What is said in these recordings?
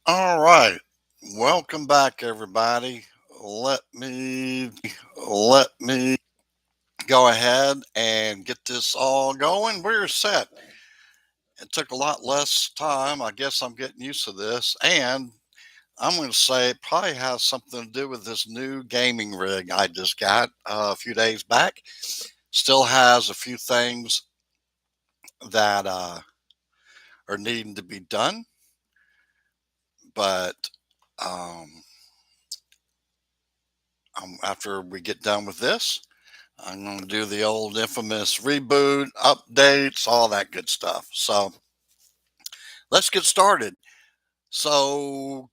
All right. Welcome back, everybody. Let me go ahead and get this all going. We're set. It took a lot less time. I guess I'm getting used to this. And I'm going to say it probably has something to do with this new gaming rig I just got a few days back. Still has a few things that are needing to be done, but um, after we get done with this, I'm going to do the old infamous reboot, updates, all that good stuff. So let's get started. So,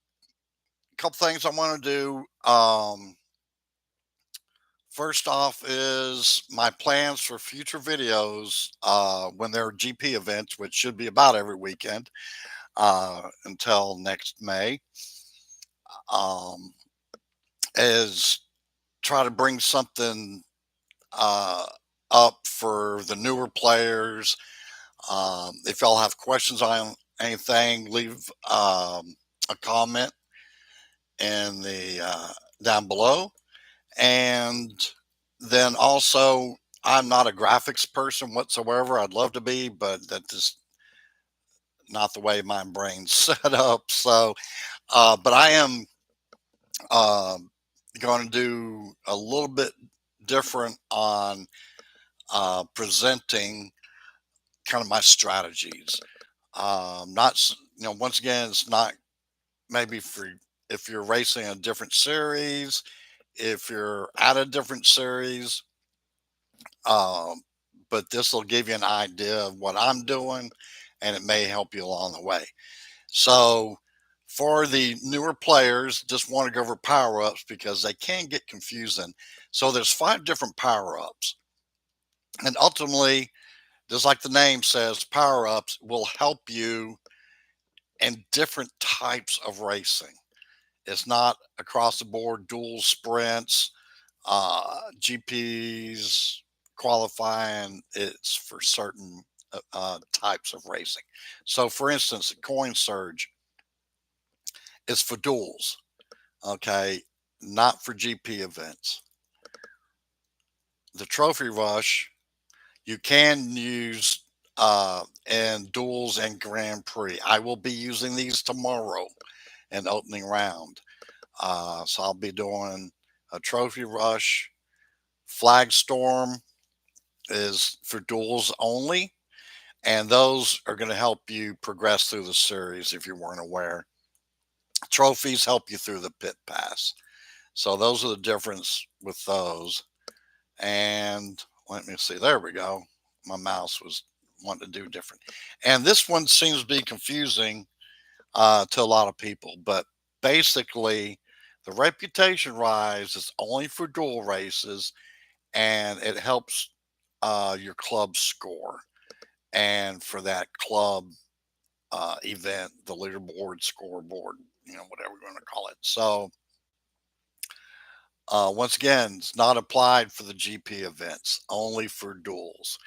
a couple things I want to do. First off, is my plans for future videos when there are GP events, which should be about every weekend until next May, um, is try to bring something uh, up for the newer players. If y'all have questions on anything, leave a comment in the down below. And then also, I'm not a graphics person whatsoever. I'd love to be, but that's just not the way my brain's set up. So, but I am uh, going to do a little bit different on presenting kind of my strategies. Not, once again, it's not maybe for if you're racing a different series, if you're at a different series, um, but this will give you an idea of what I'm doing and it may help you along the way. So, for the newer players, just want to go over power ups because they can get confusing. So, there's 5 different power ups, and ultimately, just like the name says, power ups will help you in different types of racing. It's not across the board dual sprints, GPs, qualifying. It's for certain types of racing. So, for instance, the coin surge is for duels, okay, not for GP events. The trophy rush you can use in duels and Grand Prix. I will be using these tomorrow in opening round. So I'll be doing a trophy rush. Flag storm is for duels only, and those are going to help you progress through the series if you weren't aware. Trophies help you through the pit pass. So those are the difference with those. And let me see. There we go. My mouse was wanting to do different. And this one seems to be confusing to a lot of people, but basically, the reputation rise is only for dual races, and it helps your club score. And for that club event, the leaderboard, scoreboard, whatever you want to call it. So, once again, it's not applied for the GP events, only for duels.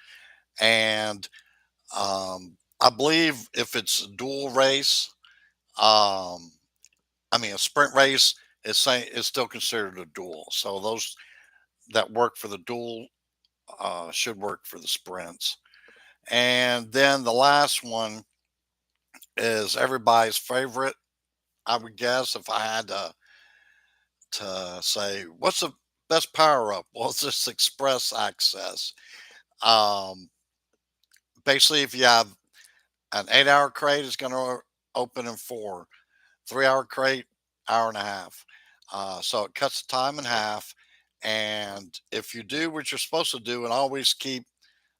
And I believe if it's a dual race, um, a sprint race is still considered a duel. So those that work for the duel should work for the sprints. And then the last one is everybody's favorite. I would guess if I had to say what's the best power up, well, it's this express access. Um, Basically, if you have an 8 hour crate, it's going to open in 4. 3 hour crate, hour and a half. So it cuts the time in half. And if you do what you're supposed to do and always keep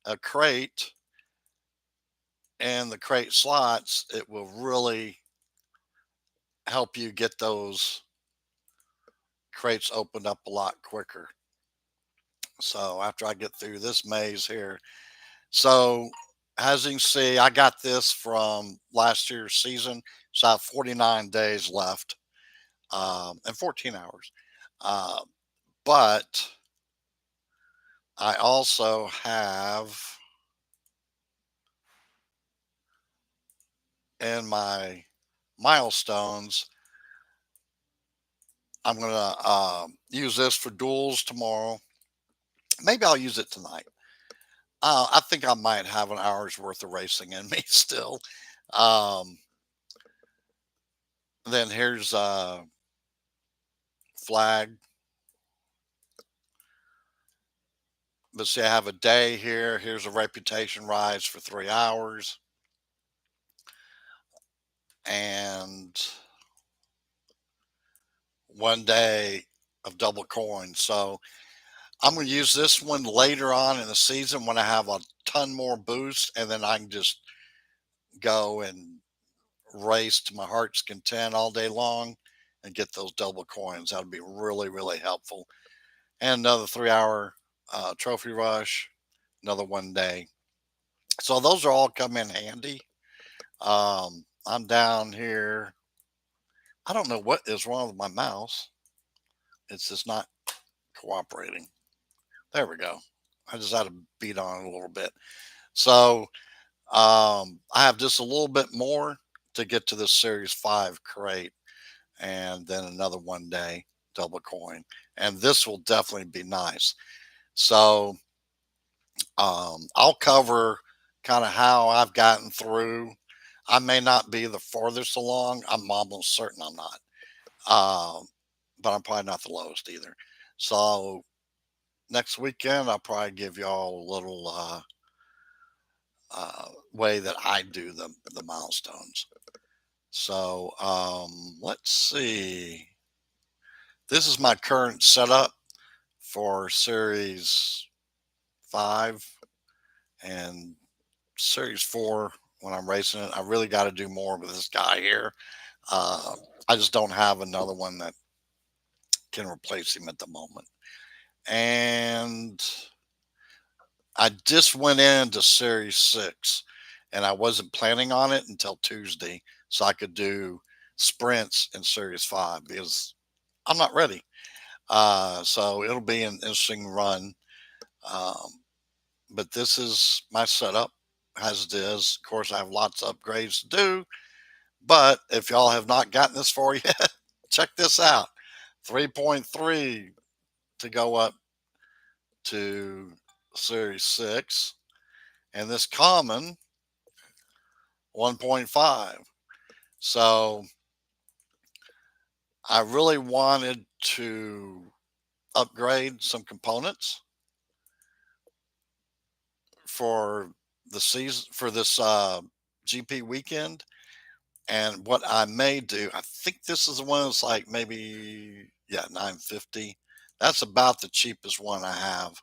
a crate in the crate slots, it will really help you get those crates opened up a lot quicker. So after I get through this maze here, so as you can see, I got this from last year's season. So I have 49 days left and 14 hours. Uh, but I also have in my milestones. I'm going to use this for duels tomorrow. Maybe I'll use it tonight. I think I might have an hour's worth of racing in me still. Um, then here's flag. But see, I have a day here. Here's a reputation rise for 3 hours. And one day of double coins. So I'm going to use this one later on in the season when I have a ton more boost, and then I can just go and race to my heart's content all day long and get those double coins. That would be really, really helpful. And another 3 hour trophy rush, another one day. So those are all come in handy. I'm down here. I don't know what is wrong with my mouse. It's just not cooperating. There we go. I just had to beat on it a little bit. So I have just a little bit more to get to this Series 5 crate, and then another one day double coin. And this will definitely be nice. So I'll cover kind of how I've gotten through. I may not be the farthest along. I'm almost certain I'm not. But I'm probably not the lowest either. So next weekend, I'll probably give y'all a little way that I do the milestones. So let's see. This is my current setup for Series 5 and Series 4 when I'm racing it. I really got to do more with this guy here. I just don't have another one that can replace him at the moment. And I just went into Series 6 and I wasn't planning on it until Tuesday so I could do sprints in Series 5 because I'm not ready. So it'll be an interesting run. Um, but this is my setup as it is. Of course, I have lots of upgrades to do. But if y'all have not gotten this far yet, check this out. 3.3 to go up to Series 6. And this common 1.5. So I really wanted to upgrade some components for the season for this GP weekend. And what I may do, I think this is the one that's like maybe, yeah, 950. That's about the cheapest one I have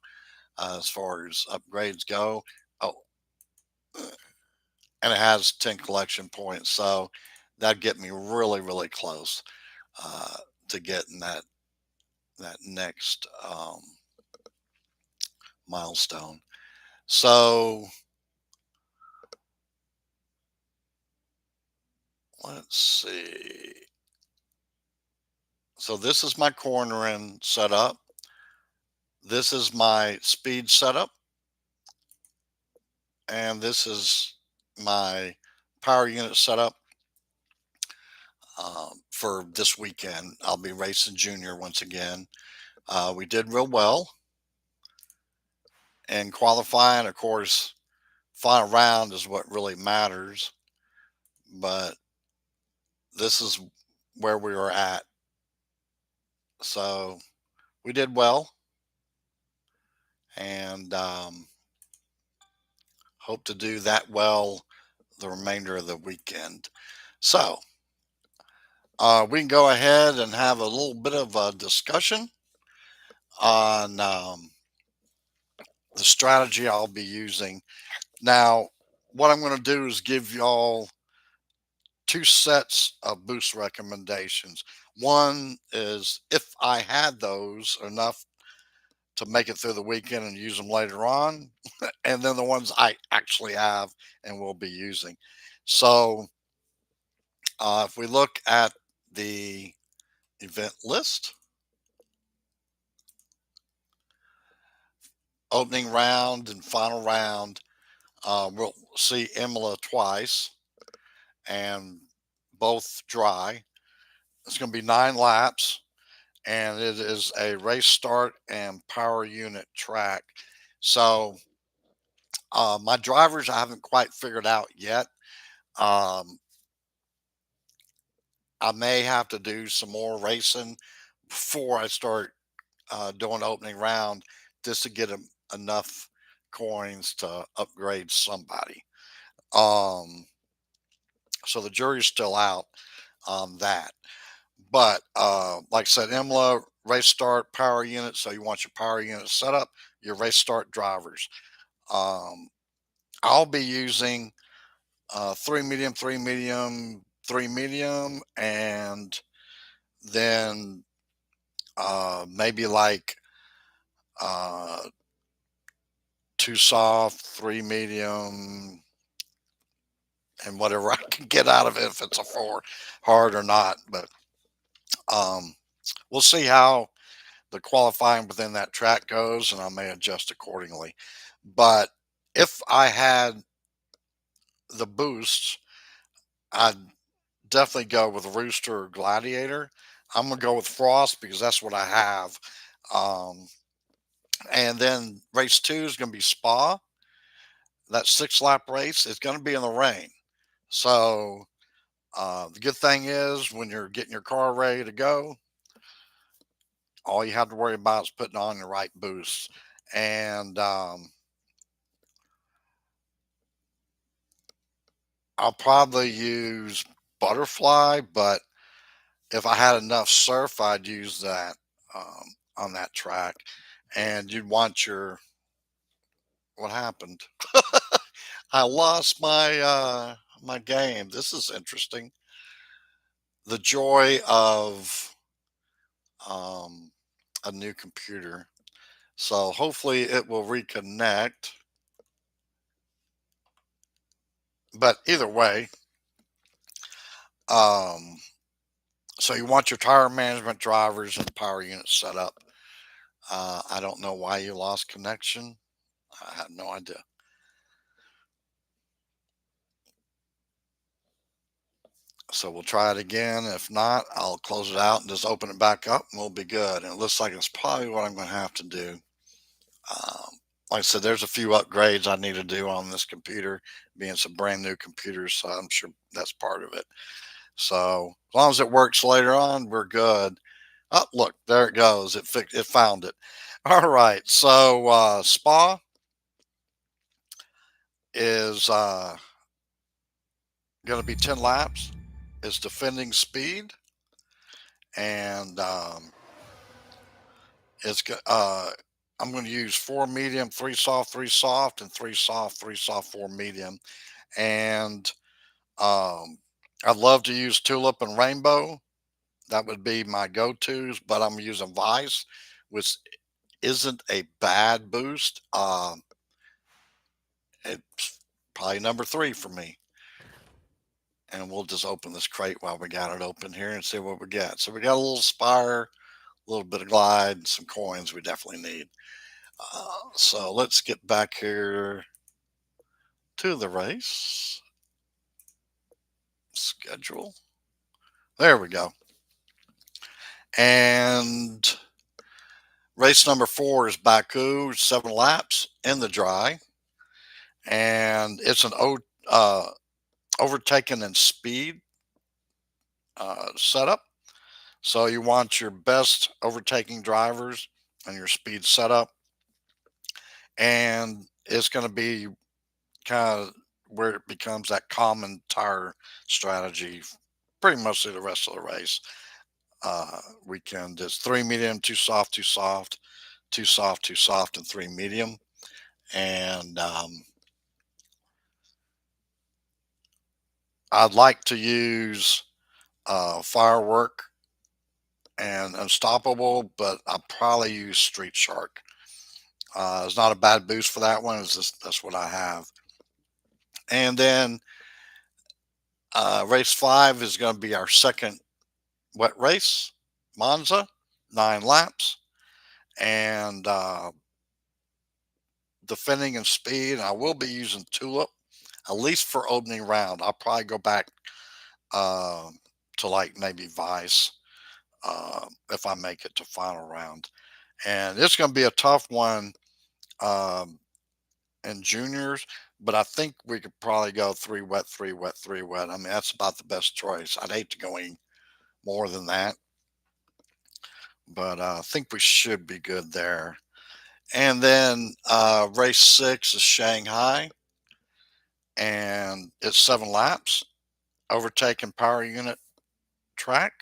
as far as upgrades go. Oh, and it has 10 collection points. So that'd get me really, really close uh, to getting that next milestone. So let's see. So this is my cornering setup. This is my speed setup. And this is my power unit setup for this weekend. I'll be racing junior once again. We did real well in qualifying. Of course, final round is what really matters. But this is where we were at. So we did well. And hope to do that well the remainder of the weekend. So we can go ahead and have a little bit of a discussion on the strategy I'll be using. Now, what I'm going to do is give y'all two sets of boost recommendations. One is if I had those enough to make it through the weekend and use them later on, and then the ones I actually have and will be using. So if we look at the event list, opening round and final round, we'll see Imola twice, and both dry. It's going to be 9 laps, and it is a race start and power unit track. So my drivers I haven't quite figured out yet. Um, I may have to do some more racing before I start doing opening round, just to get enough coins to upgrade somebody. Um, so the jury's still out on that. But like I said, Imola race start power unit. So you want your power unit set up, your race start drivers. Um, I'll be using three medium, three medium, three medium, and then maybe like uh, two soft, three medium, and whatever I can get out of it, if it's a four hard or not. But um, we'll see how the qualifying within that track goes, and I may adjust accordingly. But if I had the boosts, I'd definitely go with Rooster or Gladiator. I'm gonna go with Frost because that's what I have. Um, and then race two is gonna be Spa. That 6 lap race is gonna be in the rain. So the good thing is when you're getting your car ready to go, all you have to worry about is putting on the right boosts. And I'll probably use Butterfly, but if I had enough surf, I'd use that on that track. And you'd want your what happened? I lost my game. This is interesting. The joy of um, a new computer. So hopefully it will reconnect. But either way, um, so you want your tire management drivers and power units set up. I don't know why you lost connection. I have no idea. So we'll try it again. If not, I'll close it out and just open it back up and we'll be good. And it looks like it's probably what I'm going to have to do. Um, like I said, there's a few upgrades I need to do on this computer, being some brand new computers. So I'm sure that's part of it. So as long as it works later on, we're good. Oh, look, there it goes. It found it. All right. So Spa is going to be 10 laps. It's defending speed, and it's I'm going to use 4 medium, 3 soft, and 3 soft, 3 soft, 4 medium. And I'd love to use Tulip and Rainbow. That would be my go-tos, but I'm using Vice, which isn't a bad boost. It's probably number 3 for me. And we'll just open this crate while we got it open here and see what we got. So we got a little Spire, a little bit of Glide, some coins we definitely need. So let's get back here to the race schedule. There we go. And race number 4 is Baku, 7 laps in the dry. And it's an overtaken and speed setup. So you want your best overtaking drivers and your speed setup. And it's going to be kind of where it becomes that common tire strategy pretty much through the rest of the race. We can just 3 medium, 2 soft, 2 soft, 2 soft, 2 soft, and 3 medium. And I'd like to use Firework and Unstoppable, but I'll probably use Street Shark. It's not a bad boost for that one. It's just that's what I have. And then race 5 is going to be our second wet race, Monza, 9 laps, and defending and speed. I will be using Tulip, at least for opening round. I'll probably go back uh, to like maybe Vice if I make it to final round. And it's going to be a tough one um, in juniors, but I think we could probably go 3 wet, 3 wet, 3 wet. I mean, that's about the best choice. I'd hate to go any more than that, but I think we should be good there. And then race 6 is Shanghai, and it's 7 laps, overtaking power unit track,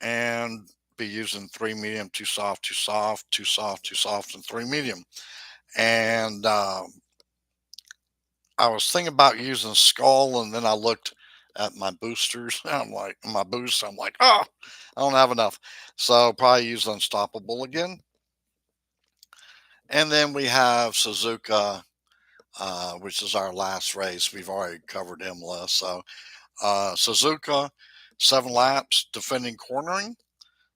and be using 3 medium, 2 soft, 2 soft, 2 soft, 2 soft, and 3 medium. And I was thinking about using Skull, and then I looked at my boosters. I'm like, my boost. I'm like, oh, I don't have enough. So probably use Unstoppable again. And then we have Suzuka, which is our last race. We've already covered Imola. So Suzuka, 7 laps, defending cornering.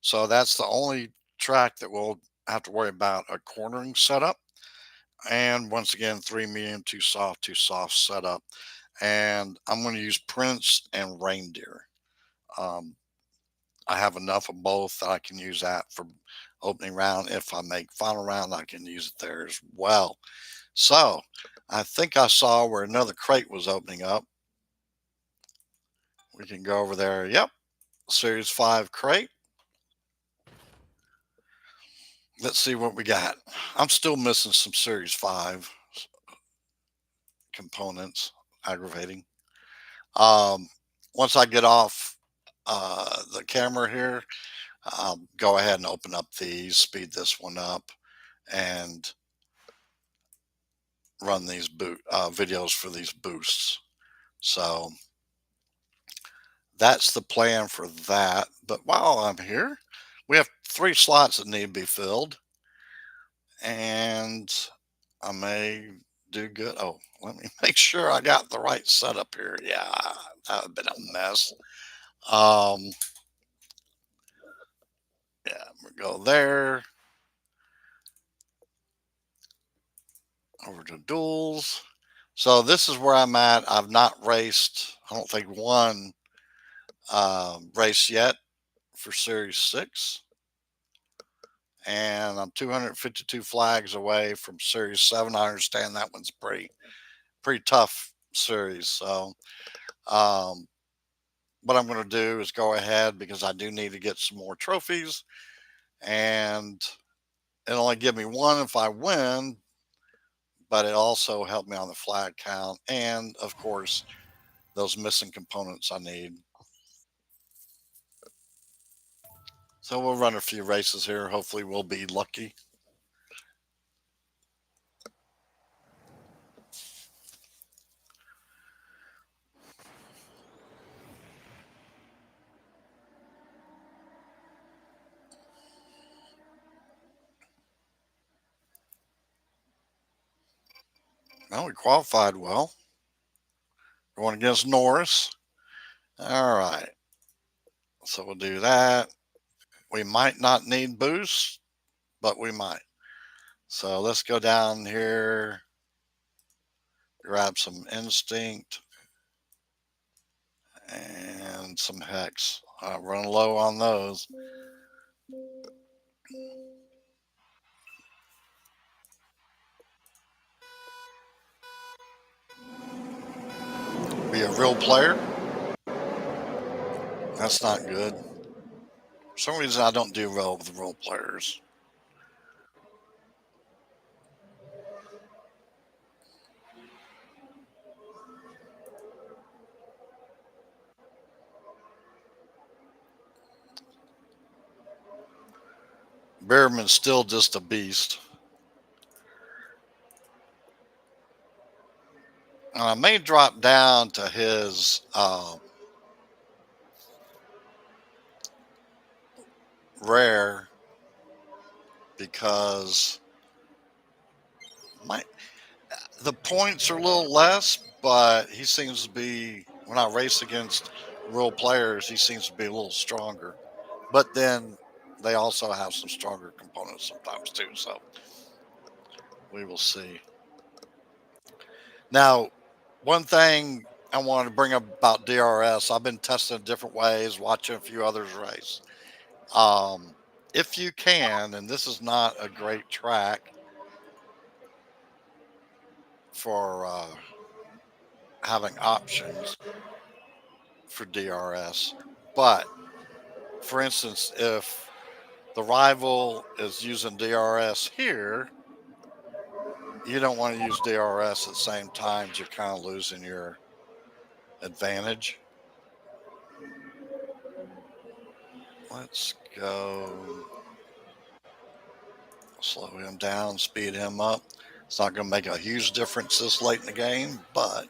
So that's the only track that we'll have to worry about a cornering setup. And once again, 3 medium, 2 soft, 2 soft setup. And I'm going to use Prince and Reindeer. Um, I have enough of both that I can use that for opening round. If I make final round, I can use it there as well. So I think I saw where another crate was opening up. We can go over there. Yep. Series 5 crate. Let's see what we got. I'm still missing some Series 5 components. Aggravating. Um, Once I get off the camera here, I'll go ahead and open up these, speed this one up, and run these videos for these boosts. So that's the plan for that. But while I'm here, we have 3 slots that need to be filled, and I may do good. Oh, let me make sure I got the right setup here. Yeah, that would have been a mess. Um, yeah, we go there, over to duels. So this is where I'm at. I've not raced, I don't think, one race yet for Series 6. And I'm 252 flags away from Series 7. I understand that one's pretty tough series. So what I'm going to do is go ahead because I do need to get some more trophies. And it'll only give me one if I win, but it also helped me on the flag count. And of course, those missing components I need. So we'll run a few races here. Hopefully we'll be lucky. Well, we qualified well. Going against Norris. All right. So we'll do that. We might not need boosts, but we might. So let's go down here, grab some instinct and some hex. Run low on those. Be a real player. That's not good. For some reason, I don't do well with role players. Behrman's still just a beast. I may drop down to his rare because my the points are a little less, but he seems to be, when I race against real players, he seems to be a little stronger. But then they also have some stronger components sometimes too. So we will see. Now, one thing I wanted to bring up about DRS. I've been testing different ways, watching a few others race. Um, if you can, and this is not a great track for having options for DRS, but for instance, if the rival is using DRS here, you don't want to use DRS at the same time. You're kind of losing your advantage. Let's go slow him down, speed him up. It's not going to make a huge difference this late in the game, but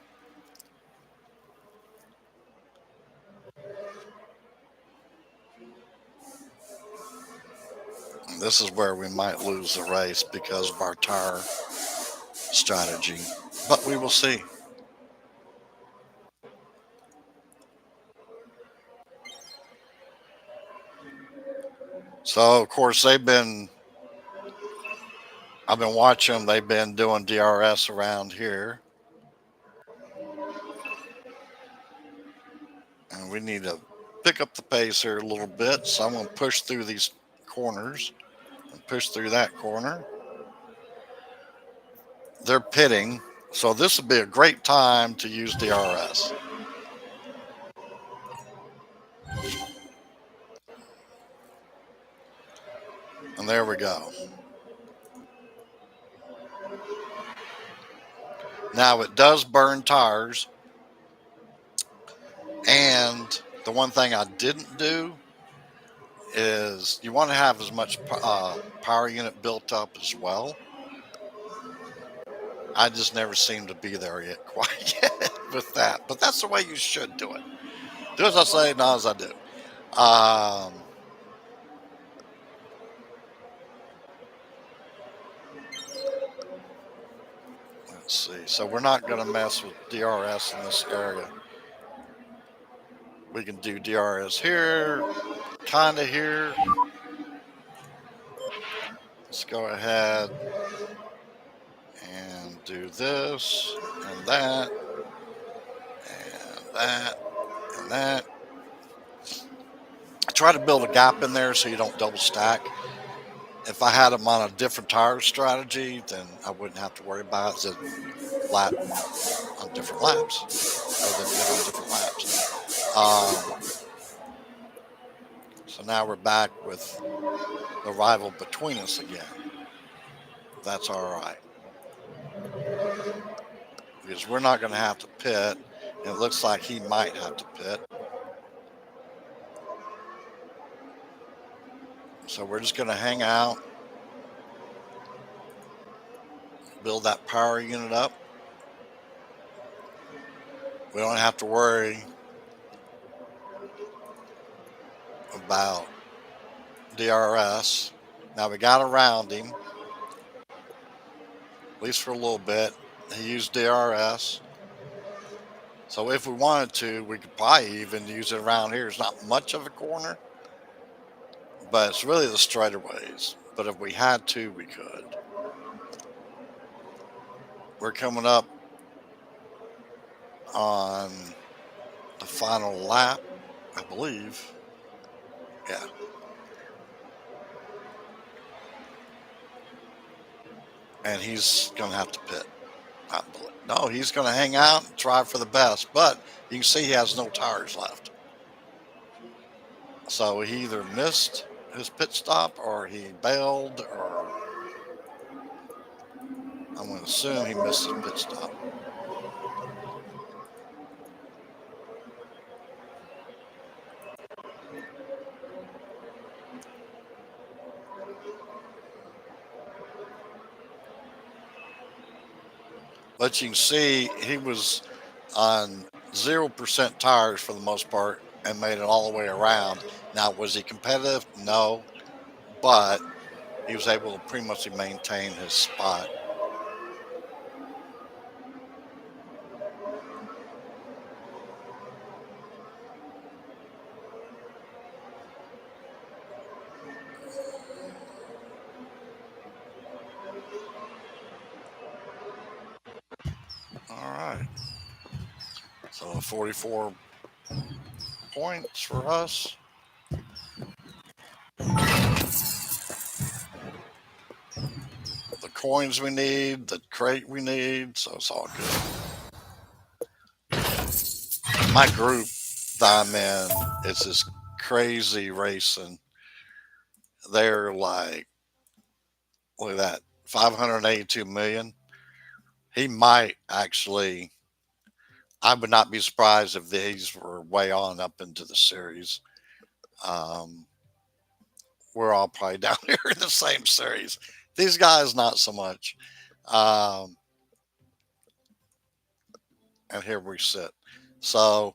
this is where we might lose the race because of our tire strategy. But we will see. So, of course, I've been watching them. They've been doing DRS around here. And we need to pick up the pace here a little bit. So I'm going to push through these corners and push through that corner. They're pitting. So this would be a great time to use DRS. And there we go. Now it does burn tires. And the one thing I didn't do is you want to have as much power unit built up as well. I just never seem to be there yet quite yet with that. But that's the way you should do it. Do as I say, not as I do. Let's see. So we're not going to mess with DRS in this area. We can do DRS here, kind of here. Let's go ahead and do this and that and that and that. I try to build a gap in there so you don't double stack. If I had them on a different tire strategy, then I wouldn't have to worry about it. Lap on different laps, or then get on different laps. So now we're back with the rival between us again. That's all right. Because we're not going to have to pit. It looks like he might have to pit. So we're just going to hang out, build that power unit up. We don't have to worry about DRS. Now we got around him, at least for a little bit. He used DRS. So if we wanted to, we could probably even use it around here. It's not much of a corner, but it's really the straightaways. But if we had to, we could. We're coming up on the final lap, I believe. Yeah. And he's going to have to pit. No, he's going to hang out and try for the best. But you can see he has no tires left. So he either missed his pit stop or he bailed, or I'm going to assume he missed his pit stop. But you can see he was on 0% tires for the most part and made it all the way around. Now, was he competitive? No, but he was able to pretty much maintain his spot. All right. So 44 points for us. The coins we need, the crate we need, so it's all good. My group that I'm in, it's this crazy racing. They're like, look at that, 582 million. He might actually, I would not be surprised if these were way on up into the series. Um, we're all probably down here in the same series. These guys, not so much. Um, and here we sit. So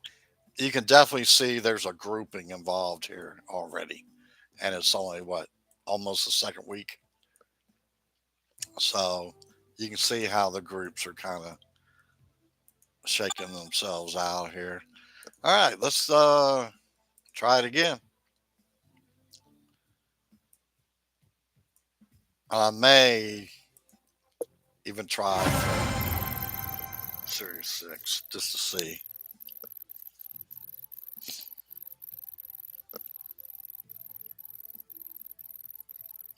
you can definitely see there's a grouping involved here already. And it's only what, almost the second week. So you can see how the groups are kind of shaking themselves out here. All right, let's try it again. I may even try for Series 6 just to see.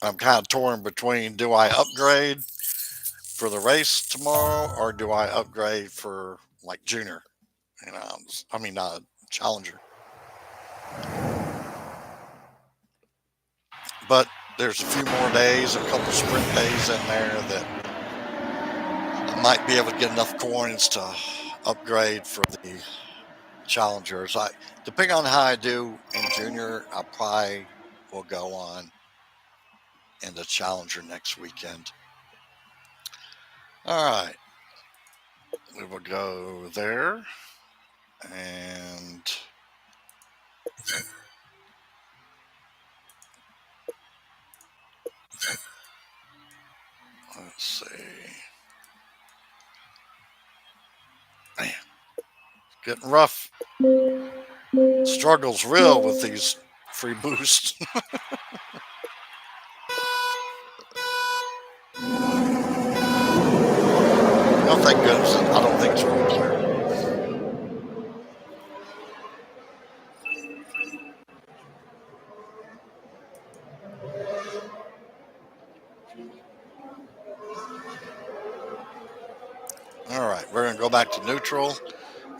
I'm kind of torn between, do I upgrade for the race tomorrow or do I upgrade for like junior? You know, I mean, challenger. But there's a few more days, a couple sprint days in there that I might be able to get enough coins to upgrade for the challengers. Depending on how I do in junior, I probably will go on in the challenger next weekend. All right, we will go there and let's see. Man, getting rough. Struggle's real with these free boosts. Oh, thank goodness. I don't think it's real clear. All right, we're going to go back to neutral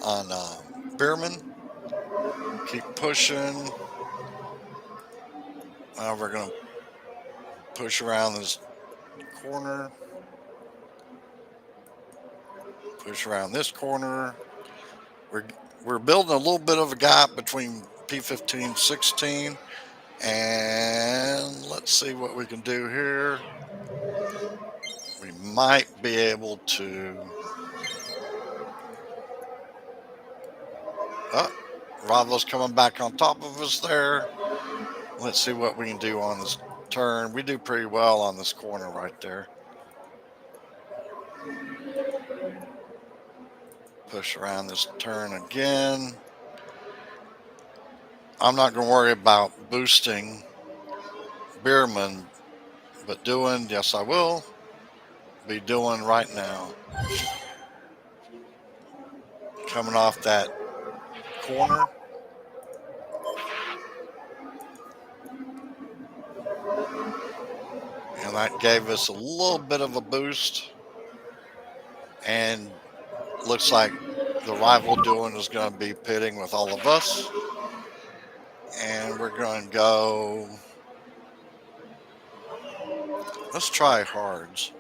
on Bierman. Keep pushing. Now we're going to push around this corner. Push around this corner. We're, we're building a little bit of a gap between P15 and 16. And let's see what we can do here. We might be able to. Oh, Ravo's coming back on top of us there. Let's see what we can do on this turn. We do pretty well on this corner right there. Push around this turn again. I'm not going to worry about boosting Bierman, but doing, yes, I will be doing right now. Coming off that corner. And that gave us a little bit of a boost. And looks like the rival doing is going to be pitting with all of us. And we're going to go. Let's try hards.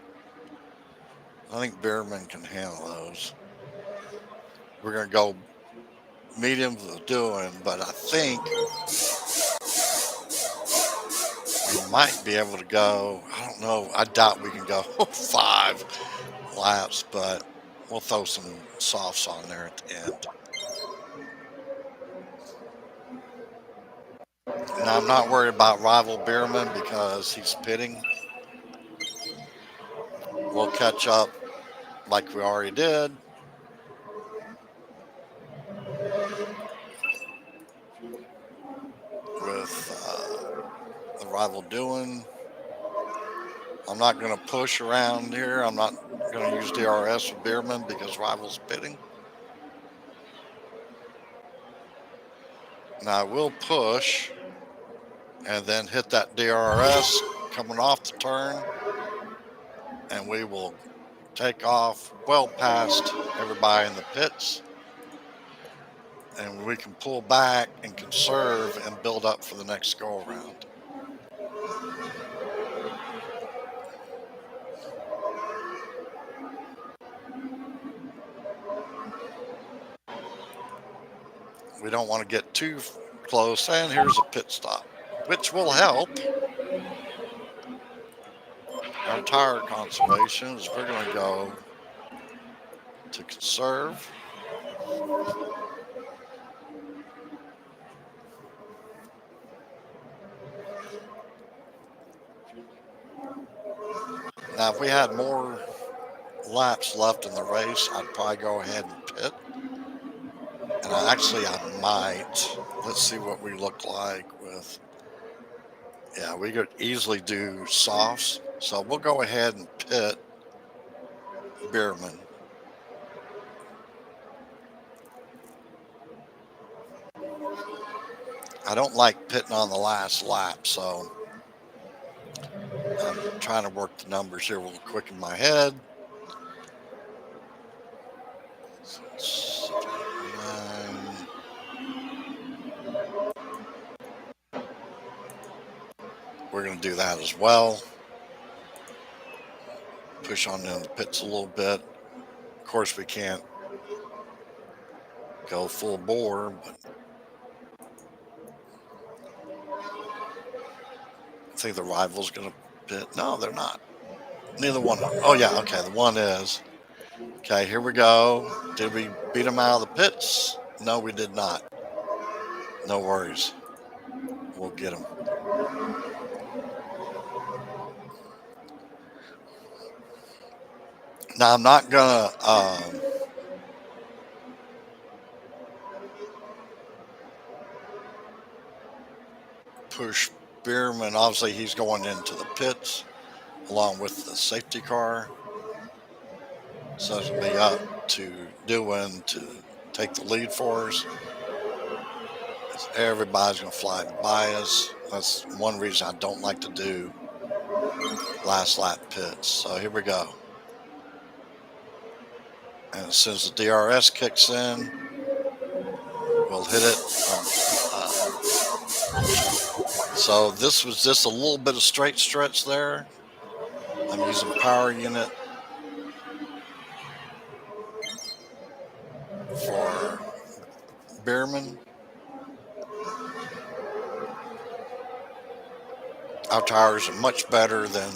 I think Bierman can handle those. We're going to go mediums with doing, but I think we might be able to go. I don't know. I doubt we can go 5 laps, but we'll throw some softs on there at the end. Now, I'm not worried about rival Bierman because he's pitting. We'll catch up like we already did. With the rival doing. I'm not going to push around here. I'm not going to use DRS with Bierman because rival's pitting. Now we'll push and then hit that DRS coming off the turn, and we will take off well past everybody in the pits, and we can pull back and conserve and build up for the next go around. We don't want to get too close, and here's a pit stop, which will help our tire conservation. Is we're going to go to conserve. Now, if we had more laps left in the race, I'd probably go ahead and pit. And I might. Let's see what we look like with. Yeah, we could easily do softs. So we'll go ahead and pit Bierman. I don't like pitting on the last lap, so I'm trying to work the numbers here real quick in my head. 9. We're going to do that as well. Push on in the pits a little bit. Of course, we can't go full bore, but I think the rival's going to pit. No, they're not. Neither one. Oh, yeah. Okay. The one is. Okay. Here we go. Did we beat them out of the pits? No, we did not. No worries. We'll get them. Now, I'm not going to push Bierman. Obviously, he's going into the pits along with the safety car. So it'll be up to Dewin to take the lead for us. Everybody's going to fly by us. That's one reason I don't like to do last lap pits. So here we go. And as soon as the DRS kicks in, we'll hit it. So this was just a little bit of straight stretch there. I'm using power unit for Bierman. Our tires are much better than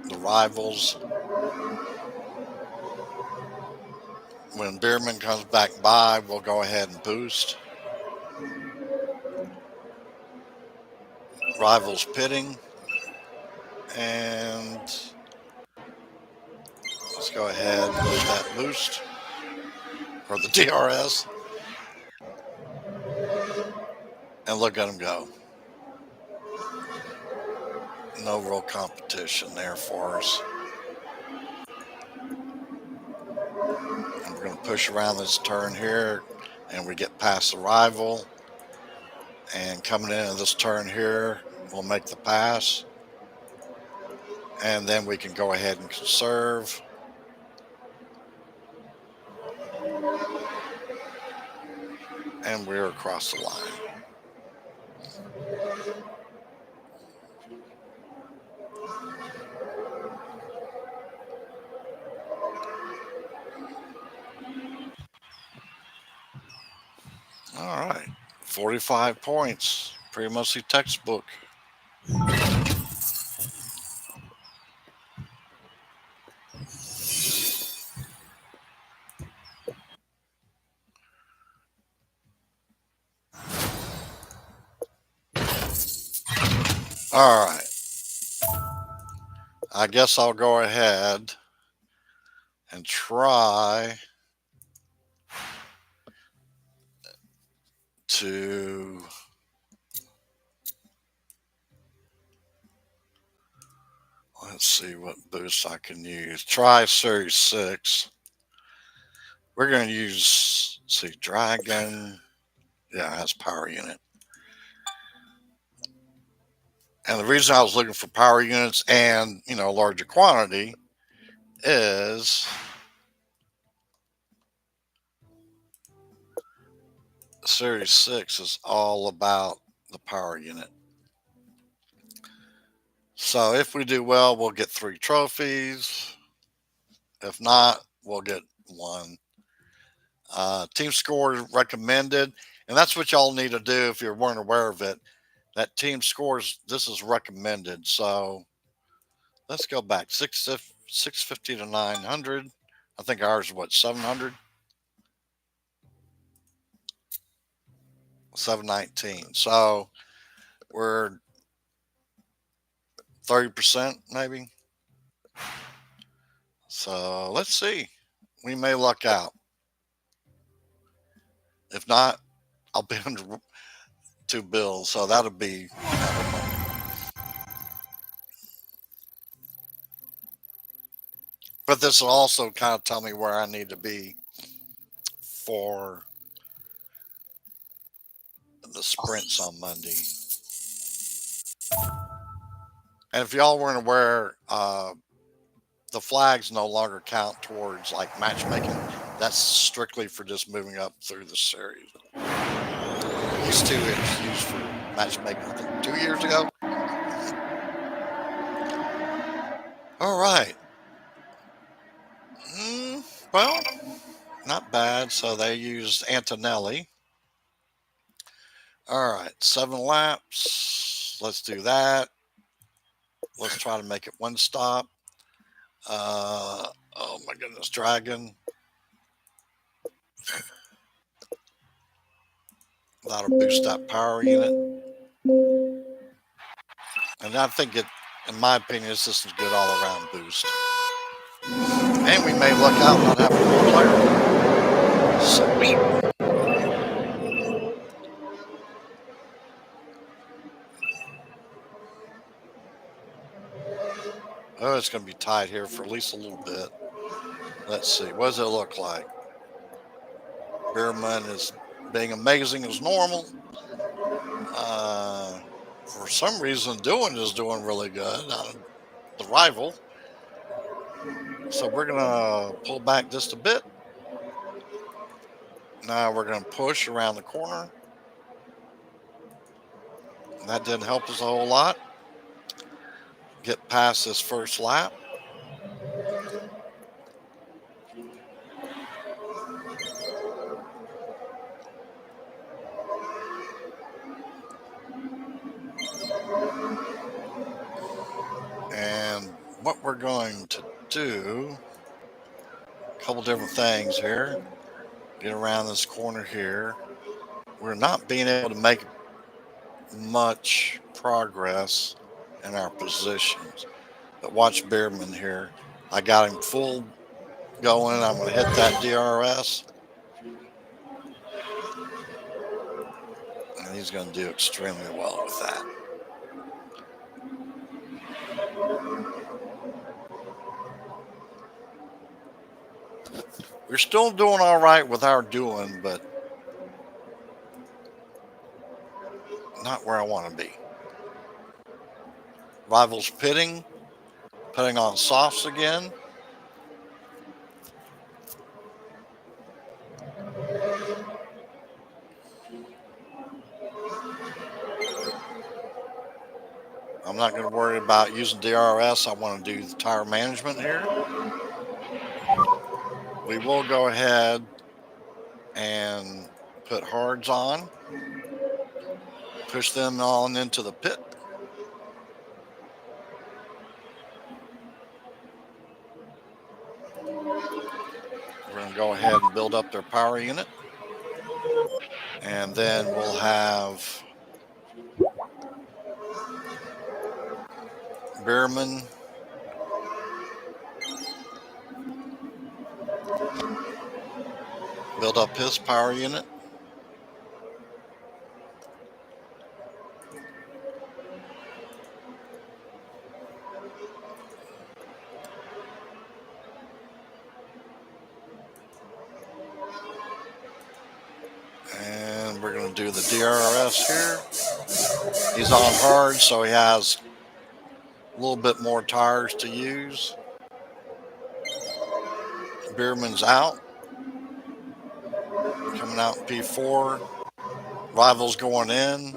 the rivals. When Bierman comes back by, we'll go ahead and boost. Rivals pitting. And let's go ahead and hit that boost or the DRS. And look at them go. No real competition there for us. And we're going to push around this turn here, and we get past the rival. And coming into this turn here, we'll make the pass. And then we can go ahead and conserve. And we're across the line. All right, 45 points, pretty much the textbook. All right, I guess I'll go ahead and try to let's see what boost I can use. Try Series 6. We're going to use, let's see, Dragon. Yeah, it has power unit. And the reason I was looking for power units and, larger quantity is Series 6 is all about the power unit. So if we do well, we'll get 3 trophies. If not, we'll get 1. Team score recommended, and that's what y'all need to do if you weren't aware of it. That team scores, this is recommended. So let's go back 650 to 900. I think ours is what, 700? 719. So we're 30% maybe. So let's see. We may luck out. If not, I'll be under 2 bills. So that'll be kind of money. But this will also kind of tell me where I need to be for the sprints on Monday. And if y'all weren't aware, the flags no longer count towards like matchmaking. That's strictly for just moving up through the series. Used to, it was used for matchmaking, I think 2 years ago. All right. Well, not bad. So they used Antonelli. All right, 7 laps. Let's do that. Let's try to make it 1 stop. Oh my goodness, Dragon. That'll boost that power unit. And I think it, in my opinion, this is a good all-around boost. And we may luck out not having a player. Sweet. Oh, it's going to be tight here for at least a little bit. Let's see. What does it look like? Bierman is being amazing as normal. For some reason, Doan is doing really good. The rival. So we're going to pull back just a bit. Now we're going to push around the corner. That didn't help us a whole lot. Get past this first lap. And what we're going to do, a couple different things here. Get around this corner here. We're not being able to make much progress in our positions. But watch Bierman here. I got him full going. I'm going to hit that DRS. And he's going to do extremely well with that. We're still doing all right with our doing, but not where I want to be. Rivals pitting, putting on softs again. I'm not going to worry about using DRS. I want to do the tire management here. We will go ahead and put hards on. Push them on into the pit. We're going to go ahead and build up their power unit. And then we'll have Bierman build up his power unit. And we're going to do the DRS here. He's on hard, so he has a little bit more tires to use. Bierman's out. Coming out in P4. Rival's going in.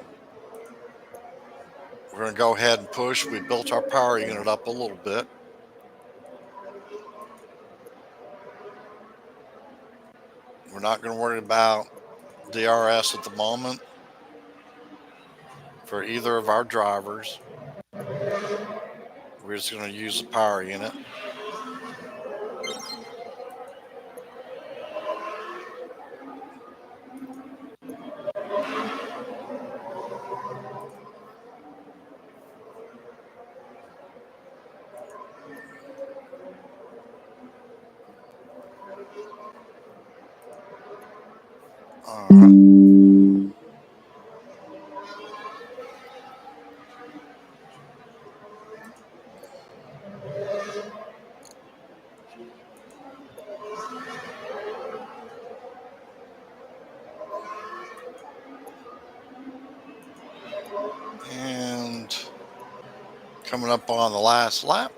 We're going to go ahead and push. We built our power unit up a little bit. We're not going to worry about DRS at the moment for either of our drivers. We're just going to use the power unit. All right. And coming up on the last lap.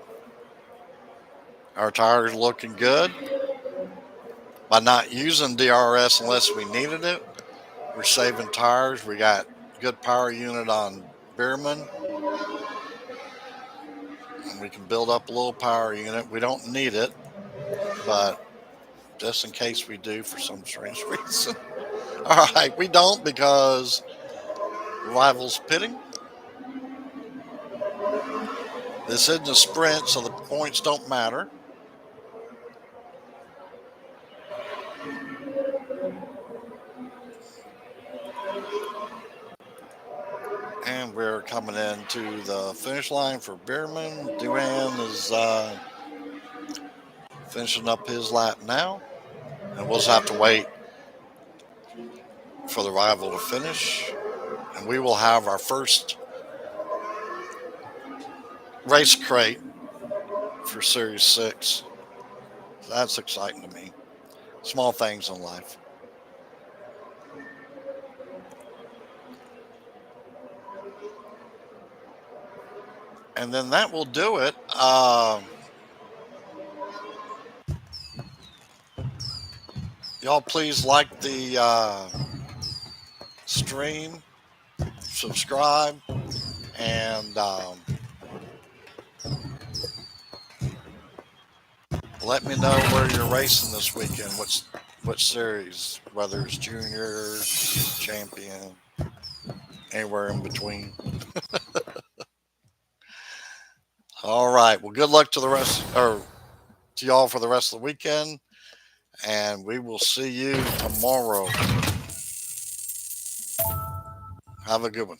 Our tires looking good. By not using DRS unless we needed it, we're saving tires. We got good power unit on Bierman. And we can build up a little power unit. We don't need it, but just in case we do for some strange reason. All right, we don't because Rival's pitting. This isn't a sprint, so the points don't matter. And we're coming into the finish line for Bierman. Duran is finishing up his lap now. And we'll just have to wait for the Rival to finish. And we will have our first race crate for Series 6. That's exciting to me. Small things in life. And then that will do it. Y'all please like the stream, subscribe, and let me know where you're racing this weekend. Which series, whether it's junior, champion, anywhere in between. All right. Well, good luck to the rest, or to y'all for the rest of the weekend, and we will see you tomorrow. Have a good one.